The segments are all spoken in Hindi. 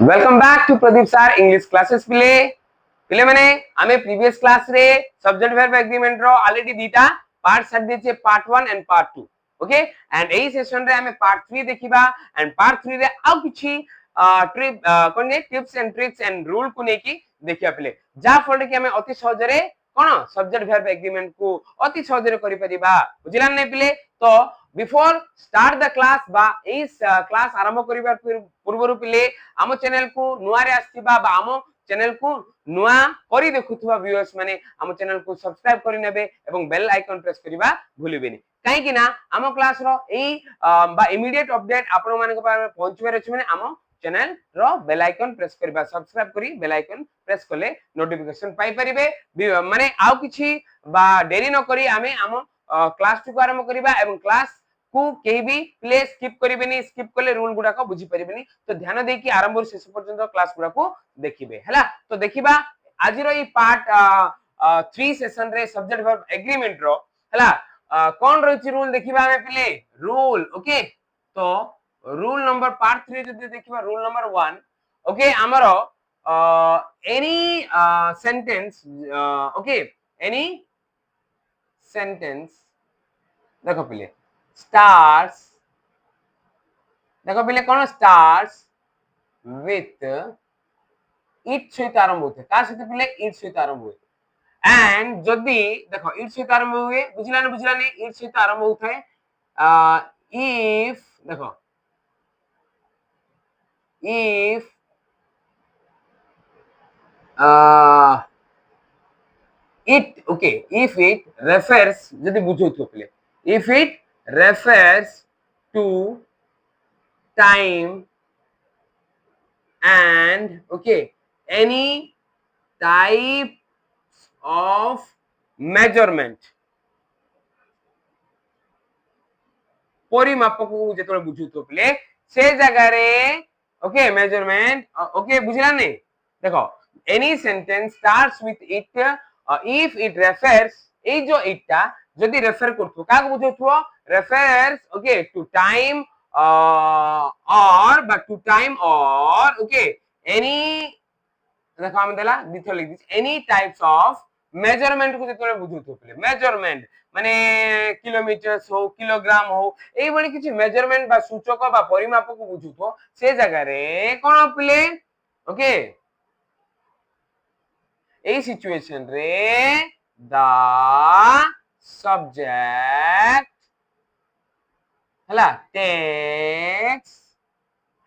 Welcome back to Pradeep sir English classes पिले पिले माने आमे प्रीवियस क्लास रे सब्जेक्ट वर्ब एग्रीमेंट रो ऑलरेडी दीटा पार्ट छाड़ देचे part 1 and part 2 okay and एई सेशन रे आमे पार्ट 3 देखिबा एंड पार्ट 3 रे आ किछि trip cone J tips and tricks and rule को नेकी देखिया पिले जा फल कि आमे अति सहज रे कोन सब्जेक्ट वर्ब एग्रीमेंट को अति सहज रे करि परिबा बुझिला नै पिले तो बिफोर स्टार्ट द क्लास बा इस क्लास आरंभ करिबार पूर्वरु पिले आम चैनल को नुआ रे आसीबा बा आम चैनल को नुआ करी देखुथबा व्यूअर्स माने आम चैनल को सब्सक्राइब करि नेबे एवं बेल आइकन प्रेस करिबा भूलिबेनी काहे कि ना आम क्लास रो एई बा इमीडिएट अपडेट आपन माने को पार पहुंचबे रहछि माने आम चैनल रो बेल आइकन प्रेस करिबा सब्सक्राइब करी बेल आइकन प्रेस कले नोटिफिकेशन पाई परिबे माने आउ किछि बा देरी न करी आमे आम क्लास को आरंभ करिबा एवं क्लास को केही भी प्ले स्किप करिबेनी स्किप कले रूल गुडा को बुझी परिबेनी तो ध्यान दे कि आरंभ और शेष पर्यंत क्लास गुडा को देखिबे हला तो देखिबा आज रो ई पार्ट 3 सेशन रे सब्जेक्ट वर्ब एग्रीमेंट रो हला कोन रहिछि रूल देखिबा हमें पहले रूल ओके तो रूल नंबर पार्ट 3 जदि देखिबा रूल नंबर 1 ओके हमरो any sentence okay any sentence देखो पहले स्टार्स देखो पहले कौन स्टार्स विथ इट सहित आरंभ होते का सहित पहले इट सहित आरंभ हुए एंड जदि देखो इट सहित आरंभ हुए बुझला ने इट सहित आरंभ होता है इफ देखो if it okay if it refers जदि बुझो तो पहले if it refers to time and okay any types of measurement परिमापक को जेतले बुझो तो पहले से जगह रे ओके मेजरमेंट ओके बुझला ने देखो any sentence starts with it if it refers ए जो इटा जदि रेफर करथु का बुझथु refers okay to time or but to time or okay any देखो हम देला दिथो लिख this any types of measurement को जेतले बुझथु पले measurement माने किलोमीटर्स हो किलोग्राम हो एई बणी किछि मेजरमेंट बा सूचक बा परिमापक को बुझथु से जगह रे कोन पले ओके a situation रे the subject हला takes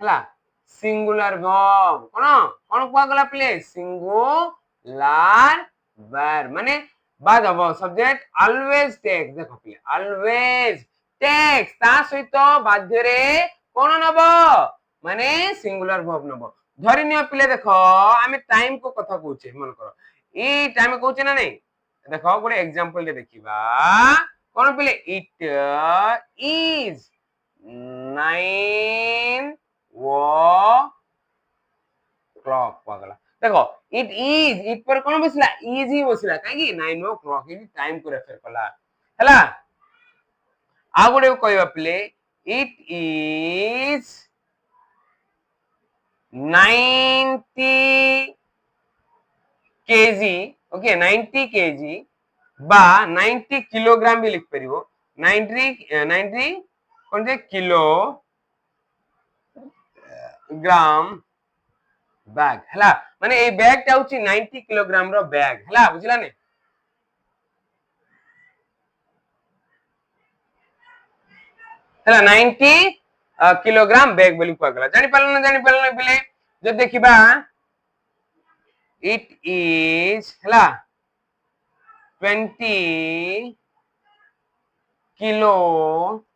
हला singular verb कोन कुआ गला प्ले singular verb माने बाद अब सब्जेक्ट always takes देखो प्ले always takes ता सहित बाध्य रे कोन नबो माने singular verb नबो धरि नियो पिले देखो आमे टाइम को कथा कहूचे मन करो ई टाइम कहूचे ना नहीं देखो गोटे एग्जांपल दे देखिबा कोन पिले इट इज 9 o'clock पागला देखो इट इज इट पर कोन बसला इज ही बसला काहे कि 9 o'clock ई टाइम को रेफर कला हला आ गोटे कहबा पिले it is 90 kg okay 90 kg बा 90 किलोग्राम भी लिख परिबो 90 कोन जे किलो ग्राम बैग हला माने ए बैग टा होची 90 किलोग्राम रो बैग हला बुझला ने हला 90 किलोग्राम बैग बोली को गला जानि पालन बिले जब देखिबा it is हला 20 kilometers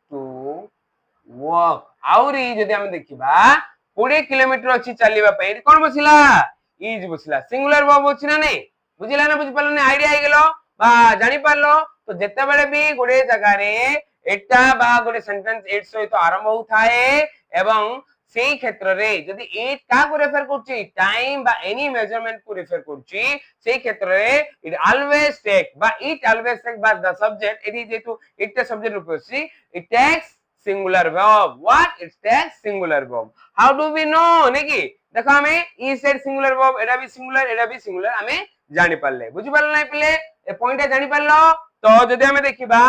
to walk आउरी जदि हम देखिबा 20 किलोमीटर अछि चलीबा पई कोन बसिला इज बसिला सिंगुलर वर्ब अछि ना नै बुझिला ना बुझि पालो ने आईडिया आइ गेलो बा जानि पालो तो जेते बेले भी गोटे जगह रे एटा बा गोटे सेंटेंस एट सहित आरंभ होथाए एवं सेही क्षेत्र रे जदि इट का को रेफर करछि टाइम बा एनी मेजरमेंट को रेफर करछि सेही क्षेत्र रे it always take the subject एटी जेतु इट सब्जेक्ट रूप से it takes singular verb. What? It takes singular verb. How do we know? নেকি দেখো আমি is said singular verb এটা भी singular আমি জানি পারলে বুঝি পারলে না পিলে এই পয়েন্টটা জানি পারলো তো যদি আমি দেখিবা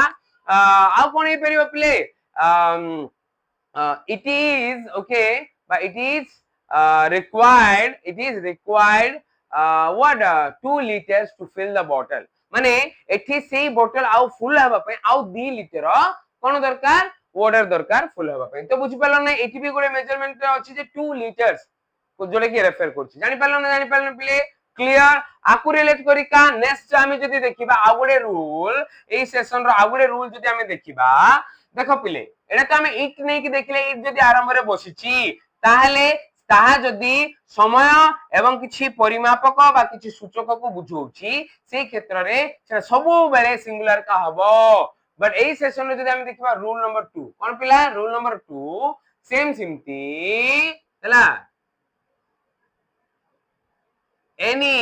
ଆଉ কোন ହେଇପାରିବ ପିଲେ it is okay but it is required what 2 liters to fill the bottle মানে এଠି সেই ବୋଟଲ ଆଉ ফুল ହେବା ପାଇଁ ଆଉ 2 ଲିଟର কোন দরকার ওয়াটার দরকার ফুল হবা ପାଇଁ তো বুঝি পারলো না এটি भी গোটে মেজারমেন্ট আছে যে 2 লিটারস जोड़े की रेफर करछि जानि पारलो पिले क्लियर आकु रिलेट करी का नेक्स्ट आमी जदी देखिबा आ गुडे रूल एई सेशन रो आ गुडे रूल जदी आमी देखिबा देखो पिले एटा तो आमी इट नै कि देखले इट जदी आरंभ रे बसिछि ताहले ताहा जदी समय एवं किछि परिमापक बा किछि सूचक को बुझौछि से क्षेत्र रे सबु बेले सिंगुलर का हबो बट एई सेशन रे जदी आमी देखिबा रूल नंबर 2 कोन पिला रूल नंबर 2 सेम सिमती हला any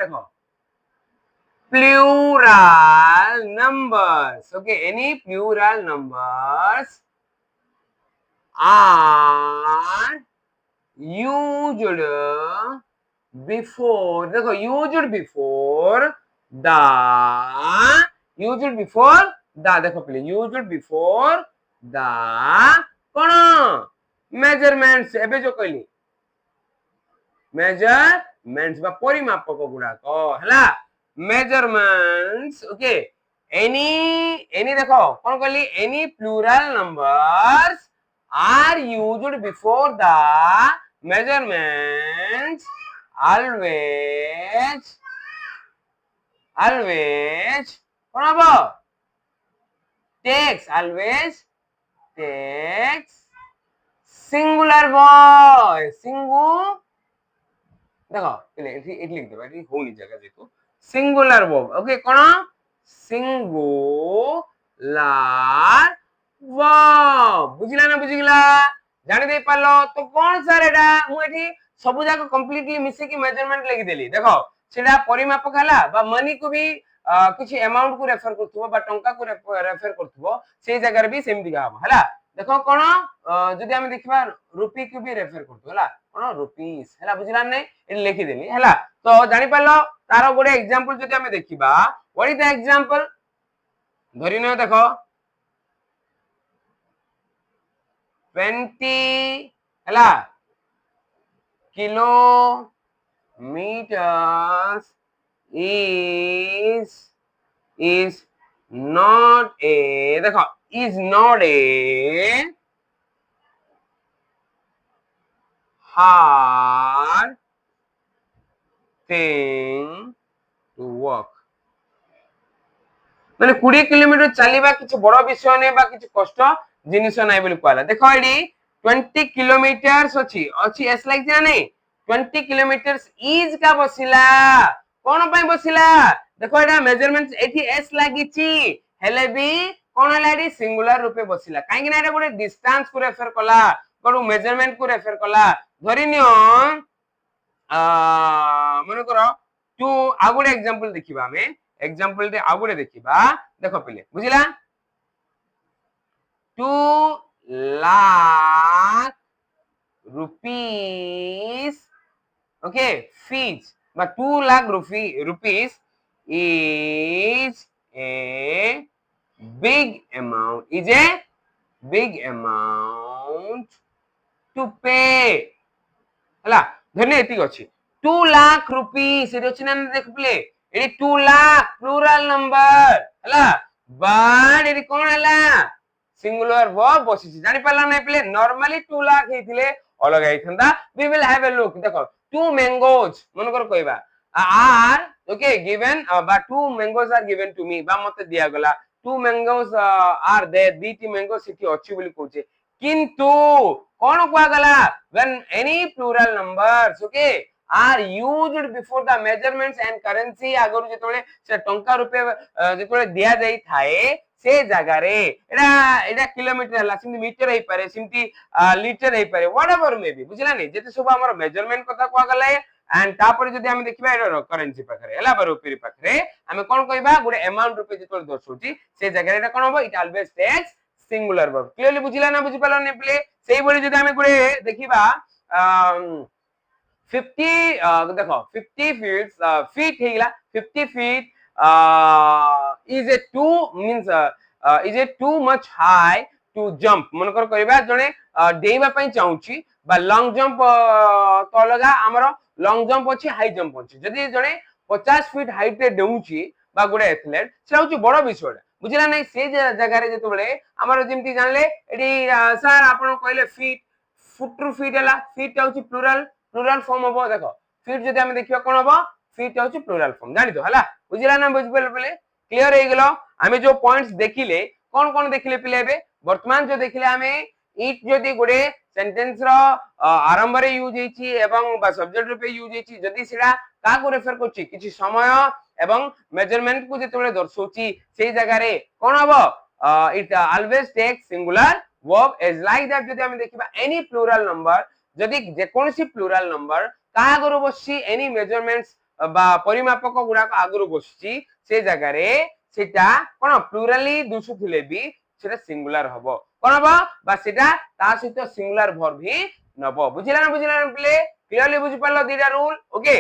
देखो plural numbers okay any plural numbers are used before देखो used before the देखो पहले used before the कौन measurements एबे जो कहली measurements बा परिमापक गुडा को हला measurements okay any देखो कौन कहली any plural numbers are used before the measurements always कौन हबो takes singular voice देखो पहले इट लिख देबा इट होनी जगह जेतु सिंगुलर वर्ब ओके कोन सिंगुलर वर्ब बुझिला ना बुझिला जानि दे पालो तो कोन सर एटा मु एठी सब जाक कंप्लीटली मिसे की मेजरमेंट लिख देली देखो सेटा परिमापक हला बा मनी को भी किछि अमाउंट को रेफर करथबो बा टंका को रेफर करथबो से जगह रे भी सेम दिगा हला देखो कोन जदी हम देखबा रुपी को भी रेफर करथो हला कोन रुपीस हला बुझिला नै ए लिखि देली हला तो जानि पालो तारो गोडे एग्जांपल जदी हम देखिबा व्हाट इज द एग्जांपल धरि न देखो 20 हला kilometers is not a देखो is not a hard thing to walk माने 20 किलोमीटर चलीबा किछ बड़ विषय नै बा किछ कष्ट जिनिस नै बोली कहला देखो एडी 20 किलोमीटर्स अछि एस लाइक जा नै 20 किलोमीटर्स इज का बसिला कोन पय बसिला देखो एटा मेजरमेंट्स एठी एस लागिची हेले भी कोन हलाडी सिंगुलर रूपे बसिला काहे कि ना एटा गोटे डिस्टेंस को रेफर कला कोन मेजरमेंट को रेफर कला धरिनियो मन करो टू आगुडे एग्जांपल देखिबा हमें एग्जांपल दे आगुडे देखिबा देखो पहिले बुझिला 2 lakh rupees okay fees but 2 lakh rupees is a big amount to pay हला धन्य एतिक अछि 2 लाख रुपीस एति अछि ना देख प्ले एति 2 लाख प्लूरल नंबर हला बट एति कोन हला सिंगुलर वर्ब बसिछि जानि पला नै प्ले नॉर्मली 2 लाख हेतिले अलग आइथंदा we will have a look देखो 2 मैंगोज मन कर कहबा are okay given but 2 mangoes are given to me बा मते दिया गला 2 मैंगोज आर देयर दीटी मैंगो सिटी अछि बोली कहूचे किंतु कोन कोआ गला when any plural numbers okay are used before the measurements and currency आगरु जेतोले से टंका रुपए जेतोले दिया जाई थाए से जगह रे एडा किलोमीटर हला सिमती मीटर हे पारे सिमती लीटर हे पारे व्हाटएवर मे बी बुझला नै जेते सब हमर मेजरमेंट कथा कोआ गला एंड तापर जदी हम देखिबा एडा करेंसी पाखरे हला बा रुपी पाखरे हम कोन कहबा गुडे अमाउंट रुपए जेतोले दर्शौची से जगह रे कोन होबो it always takes singular verb clearly बुझिला ना बुझि पालो ने प्ले सेही बड़ी जदी हमें गुडे देखिबा 50 देखो 50 फीट हेगला 50 feet is a too means is a too much high to jump मनकर करबा जने डेइबा पई चाहूची बा लॉन्ग जंप तो अलगा हमर लॉन्ग जंप अछि हाई जंप अछि जदी जने 50 फीट हाइट रे डेउची बा गुडे एथलेट से होची बड़ विषय बुझिला नै से जगह रे जतो बळे हमर जेमति जानले एडी सर आपण कहले फीट फुट टू फीट हला फीट होची प्लुरल प्लुरल फॉर्म हो देखो फीट जदी हम देखिबा कोन हो फीट होची प्लुरल फॉर्म जानि तो हला बुझिला ना बुझ पले क्लियर हे गेलो हमें जो पॉइंट्स देखिले कोन कोन देखिले पिले बे वर्तमान जो देखिले हमें इट जदी गुडे सेंटेंस रो आरंभ रे यूज हेची एवं बा सब्जेक्ट रूपे यूज हेची जदी सिडा का को रेफर करची किछि समय एवं मेजरमेंट को जेतबेले दर्शौची सेही जगह रे कोन हबो it always take singular verb as like that जदी हम देखिबा एनी प्लुरल नंबर जदी जे कोनसी प्लुरल नंबर का आगरो बसची एनी मेजरमेंट्स बा परिमापक गुडा को आगरो बसची से जगह रे सेटा कोन प्लुरली दुसु थिले भी सेटा सिंगुलर हबो कोन हबो बा सेटा ता सहित सिंगुलर वर्ब ही नबो बुझिला ना प्ले क्लियरली बुझि पालो दीटा रूल ओके